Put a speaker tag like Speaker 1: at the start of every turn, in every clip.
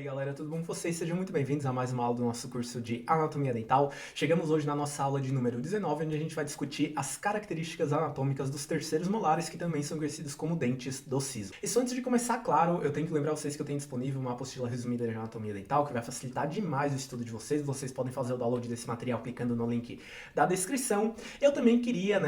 Speaker 1: aí galera, tudo bom com vocês? Sejam muito bem-vindos a mais uma aula do nosso curso de Anatomia Dental. Chegamos hoje na nossa aula de número 19, onde a gente vai discutir as características anatômicas dos terceiros molares, que também são conhecidos como dentes do siso. E só antes de começar, claro, eu tenho que lembrar vocês que eu tenho disponível uma apostila resumida de Anatomia Dental, que vai facilitar demais o estudo de vocês. Vocês podem fazer o download desse material clicando no link da descrição. Eu também queria,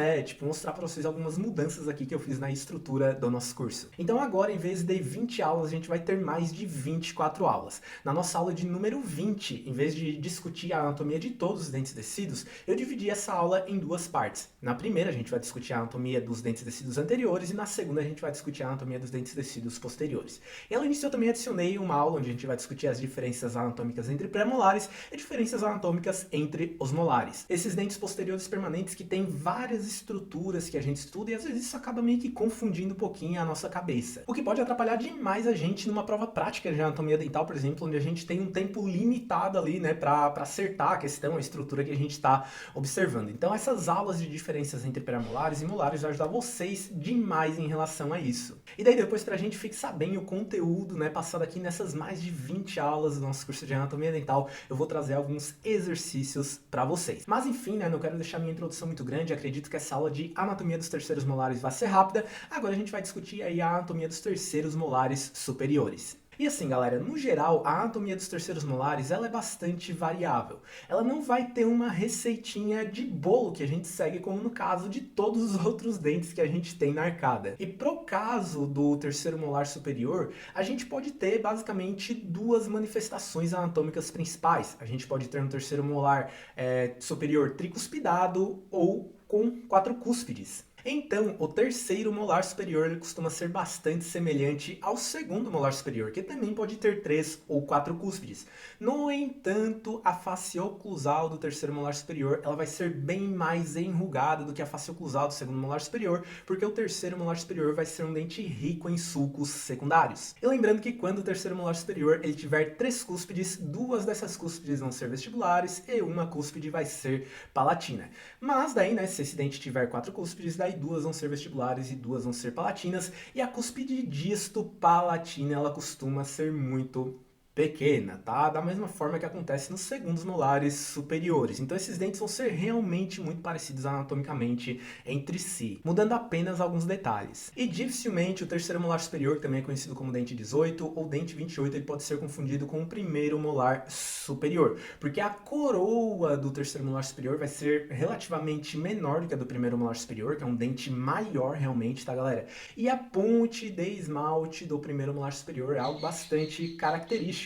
Speaker 1: mostrar para vocês algumas mudanças aqui que eu fiz na estrutura do nosso curso. Então agora, em vez de 20 aulas, a gente vai ter mais de 24 aulas. Na nossa aula de número 20, em vez de discutir a anatomia de todos os dentes descidos, eu dividi essa aula em duas partes. Na primeira, a gente vai discutir a anatomia dos dentes descidos anteriores e na segunda, a gente vai discutir a anatomia dos dentes descidos posteriores. E além disso, eu também adicionei uma aula onde a gente vai discutir as diferenças anatômicas entre pré-molares e diferenças anatômicas entre os molares. Esses dentes posteriores permanentes que têm várias estruturas que a gente estuda e às vezes isso acaba meio que confundindo um pouquinho a nossa cabeça. O que pode atrapalhar demais a gente numa prova prática de anatomia dental, por exemplo, onde a gente tem um tempo limitado ali, para acertar a questão, a estrutura que a gente está observando. Então essas aulas de diferenças entre pré-molares e molares vão ajudar vocês demais em relação a isso. E daí depois, para a gente fixar bem o conteúdo, passado aqui nessas mais de 20 aulas do nosso curso de anatomia dental, eu vou trazer alguns exercícios para vocês. Mas enfim, não quero deixar minha introdução muito grande, acredito que essa aula de anatomia dos terceiros molares vai ser rápida. Agora a gente vai discutir aí a anatomia dos terceiros molares superiores. E assim, galera, no geral, a anatomia dos terceiros molares ela é bastante variável. Ela não vai ter uma receitinha de bolo que a gente segue, como no caso de todos os outros dentes que a gente tem na arcada. E pro caso do terceiro molar superior, a gente pode ter basicamente duas manifestações anatômicas principais. A gente pode ter um terceiro molar superior tricuspidado ou com 4 cúspides. Então, o terceiro molar superior ele costuma ser bastante semelhante ao segundo molar superior, que também pode ter 3 ou 4 cúspides. No entanto, a face oclusal do terceiro molar superior ela vai ser bem mais enrugada do que a face oclusal do segundo molar superior, porque o terceiro molar superior vai ser um dente rico em sulcos secundários. E lembrando que quando o terceiro molar superior ele tiver 3 cúspides, 2 dessas cúspides vão ser vestibulares e uma cúspide vai ser palatina. Mas daí, se esse dente tiver 4 cúspides, daí 2 vão ser vestibulares e 2 vão ser palatinas, e a cúspide disto-palatina ela costuma ser muito pequena, tá? Da mesma forma que acontece nos segundos molares superiores. Então esses dentes vão ser realmente muito parecidos anatomicamente entre si, mudando apenas alguns detalhes. E dificilmente o terceiro molar superior, que também é conhecido como dente 18 ou dente 28, ele pode ser confundido com o primeiro molar superior, porque a coroa do terceiro molar superior vai ser relativamente menor do que a do primeiro molar superior, que é um dente maior realmente, tá, galera? E a ponte de esmalte do primeiro molar superior é algo bastante característico.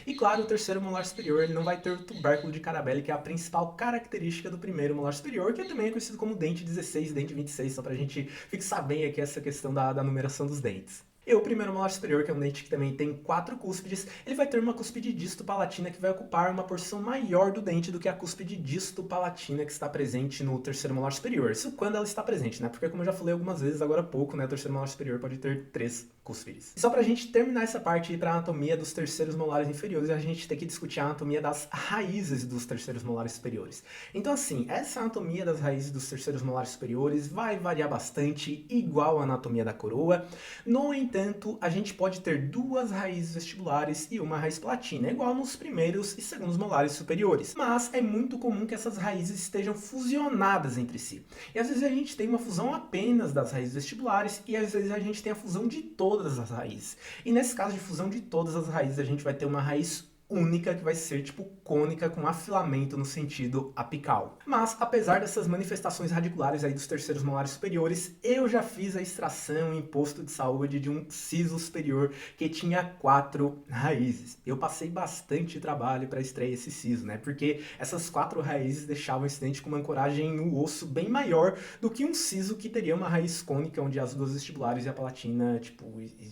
Speaker 1: E claro, o terceiro molar superior ele não vai ter o tubérculo de Carabelli, que é a principal característica do primeiro molar superior, que também é conhecido como dente 16 e dente 26, só pra gente fixar bem aqui essa questão da numeração dos dentes. E o primeiro molar superior, que é um dente que também tem 4 cúspides, ele vai ter uma cúspide disto-palatina que vai ocupar uma porção maior do dente do que a cúspide disto-palatina que está presente no terceiro molar superior. Isso quando ela está presente, Porque como eu já falei algumas vezes agora há pouco, o terceiro molar superior pode ter 3 cúspides. E só pra gente terminar essa parte aí pra anatomia dos terceiros molares inferiores, a gente tem que discutir a anatomia das raízes dos terceiros molares superiores. Então assim, essa anatomia das raízes dos terceiros molares superiores vai variar bastante, igual a anatomia da coroa. No entanto, a gente pode ter 2 raízes vestibulares e uma raiz palatina, igual nos primeiros e segundos molares superiores. Mas é muito comum que essas raízes estejam fusionadas entre si. E às vezes a gente tem uma fusão apenas das raízes vestibulares e às vezes a gente tem a fusão de todas as raízes. E nesse caso de fusão de todas as raízes, a gente vai ter uma raiz única que vai ser tipo cônica com afilamento no sentido apical. Mas apesar dessas manifestações radiculares aí dos terceiros molares superiores, eu já fiz a extração em posto de saúde de um siso superior que tinha 4 raízes. Eu passei bastante trabalho para extrair esse siso, Porque essas 4 raízes deixavam esse dente com uma ancoragem no osso bem maior do que um siso que teria uma raiz cônica onde as 2 vestibulares e a palatina,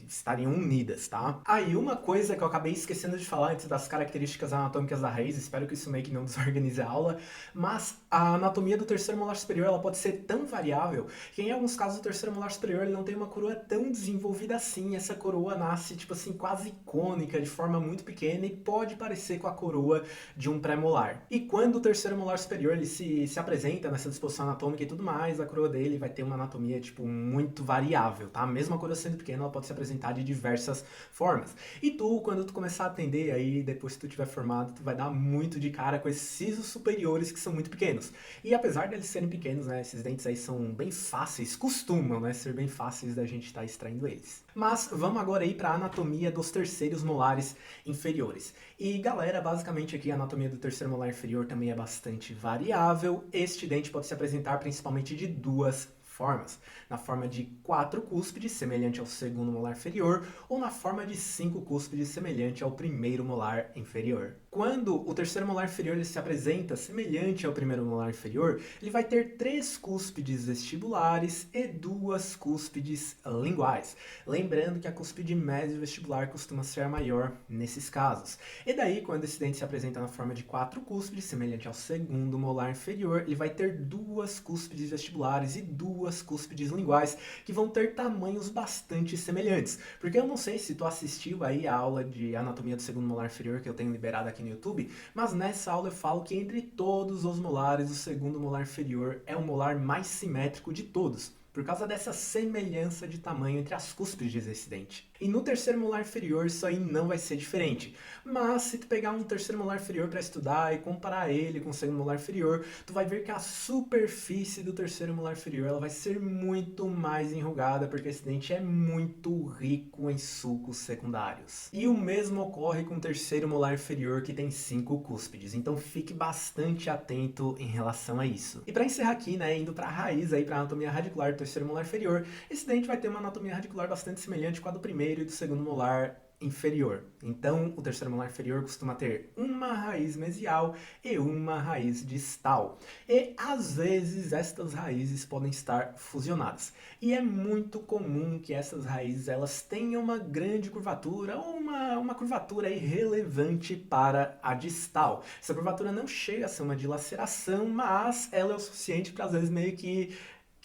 Speaker 1: estariam unidas, tá? Aí uma coisa que eu acabei esquecendo de falar antes das das características anatômicas da raiz, espero que isso meio que não desorganize a aula, mas a anatomia do terceiro molar superior ela pode ser tão variável que em alguns casos o terceiro molar superior ele não tem uma coroa tão desenvolvida assim, essa coroa nasce tipo assim quase cônica, de forma muito pequena e pode parecer com a coroa de um pré-molar. E quando o terceiro molar superior ele se apresenta nessa disposição anatômica e tudo mais, a coroa dele vai ter uma anatomia tipo muito variável, tá? Mesmo a coroa sendo pequena, ela pode se apresentar de diversas formas. E tu, quando tu começar a atender aí, depois que tu tiver formado, tu vai dar muito de cara com esses sisos superiores que são muito pequenos. E apesar deles serem pequenos, né, esses dentes aí são bem fáceis, costumam, né, ser bem fáceis da gente estar extraindo eles. Mas vamos agora aí para a anatomia dos terceiros molares inferiores. E galera, basicamente aqui a anatomia do terceiro molar inferior também é bastante variável. Este dente pode se apresentar principalmente de duas formas, na forma de 4 cúspides, semelhante ao segundo molar inferior, ou na forma de 5 cúspides, semelhante ao primeiro molar inferior. Quando o terceiro molar inferior ele se apresenta semelhante ao primeiro molar inferior, ele vai ter 3 cúspides vestibulares e 2 cúspides linguais. Lembrando que a cúspide médio vestibular costuma ser a maior nesses casos. E daí, quando esse dente se apresenta na forma de 4 cúspides, semelhante ao segundo molar inferior, ele vai ter 2 cúspides vestibulares e 2 cúspides linguais, que vão ter tamanhos bastante semelhantes. Porque eu não sei se tu assistiu aí a aula de anatomia do segundo molar inferior que eu tenho liberado aqui no YouTube, mas nessa aula eu falo que entre todos os molares, o segundo molar inferior é o molar mais simétrico de todos, por causa dessa semelhança de tamanho entre as cúspides desse dente. E no terceiro molar inferior isso aí não vai ser diferente. Mas se tu pegar um terceiro molar inferior para estudar e comparar ele com o segundo molar inferior, tu vai ver que a superfície do terceiro molar inferior ela vai ser muito mais enrugada, porque esse dente é muito rico em sulcos secundários. E o mesmo ocorre com o terceiro molar inferior, que tem 5 cúspides. Então fique bastante atento em relação a isso. E para encerrar aqui, né, indo para a raiz aí, para a anatomia radicular do terceiro molar inferior, esse dente vai ter uma anatomia radicular bastante semelhante com a do primeiro e do segundo molar inferior. Então, o terceiro molar inferior costuma ter uma raiz mesial e uma raiz distal. E, às vezes, estas raízes podem estar fusionadas. E é muito comum que essas raízes elas tenham uma grande curvatura ou uma curvatura irrelevante para a distal. Essa curvatura não chega a ser uma dilaceração, mas ela é o suficiente para, às vezes, meio que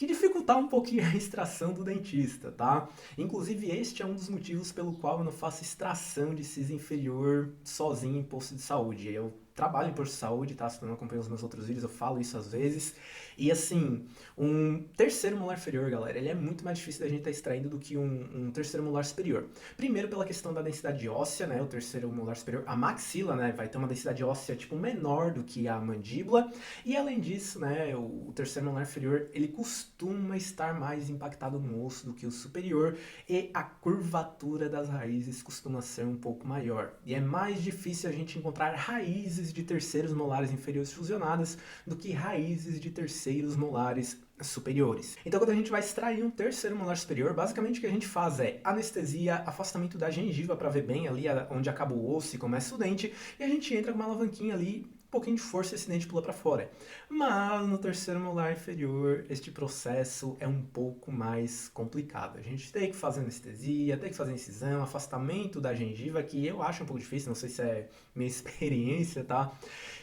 Speaker 1: dificultar um pouquinho a extração do dentista, tá? Inclusive, este é um dos motivos pelo qual eu não faço extração de siso inferior sozinho em posto de saúde. Eu trabalho em posto de saúde, tá? Se tu não acompanha os meus outros vídeos, eu falo isso às vezes. E assim, um terceiro molar inferior, galera, ele é muito mais difícil da gente estar extraindo do que um terceiro molar superior. Primeiro pela questão da densidade óssea, né? O terceiro molar superior, a maxila, né? Vai ter uma densidade óssea, tipo, menor do que a mandíbula. E além disso, né? O terceiro molar inferior, ele costuma estar mais impactado no osso do que o superior. E a curvatura das raízes costuma ser um pouco maior. E é mais difícil a gente encontrar raízes de terceiros molares inferiores fusionadas do que raízes de terceiros molares superiores. Então, quando a gente vai extrair um terceiro molar superior, basicamente o que a gente faz é anestesia, afastamento da gengiva para ver bem ali onde acaba o osso e começa o dente, e a gente entra com uma alavanquinha ali, um pouquinho de força, esse dente pula para fora. Mas no terceiro molar inferior, este processo é um pouco mais complicado. A gente tem que fazer anestesia, tem que fazer incisão, afastamento da gengiva, que eu acho um pouco difícil, não sei se é minha experiência, tá?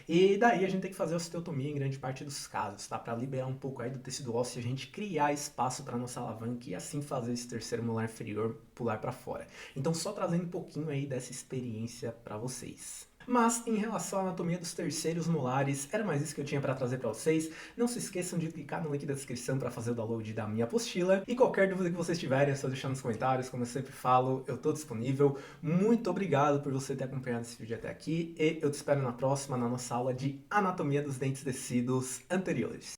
Speaker 1: E daí a gente tem que fazer osteotomia em grande parte dos casos, tá? Para liberar um pouco aí do tecido ósseo e a gente criar espaço para nossa alavanca e assim fazer esse terceiro molar inferior pular para fora. Então só trazendo um pouquinho aí dessa experiência para vocês. Mas, em relação à anatomia dos terceiros molares, era mais isso que eu tinha para trazer para vocês. Não se esqueçam de clicar no link da descrição para fazer o download da minha apostila. E qualquer dúvida que vocês tiverem, é só deixar nos comentários. Como eu sempre falo, eu estou disponível. Muito obrigado por você ter acompanhado esse vídeo até aqui. E eu te espero na próxima, na nossa aula de anatomia dos dentes descidos anteriores.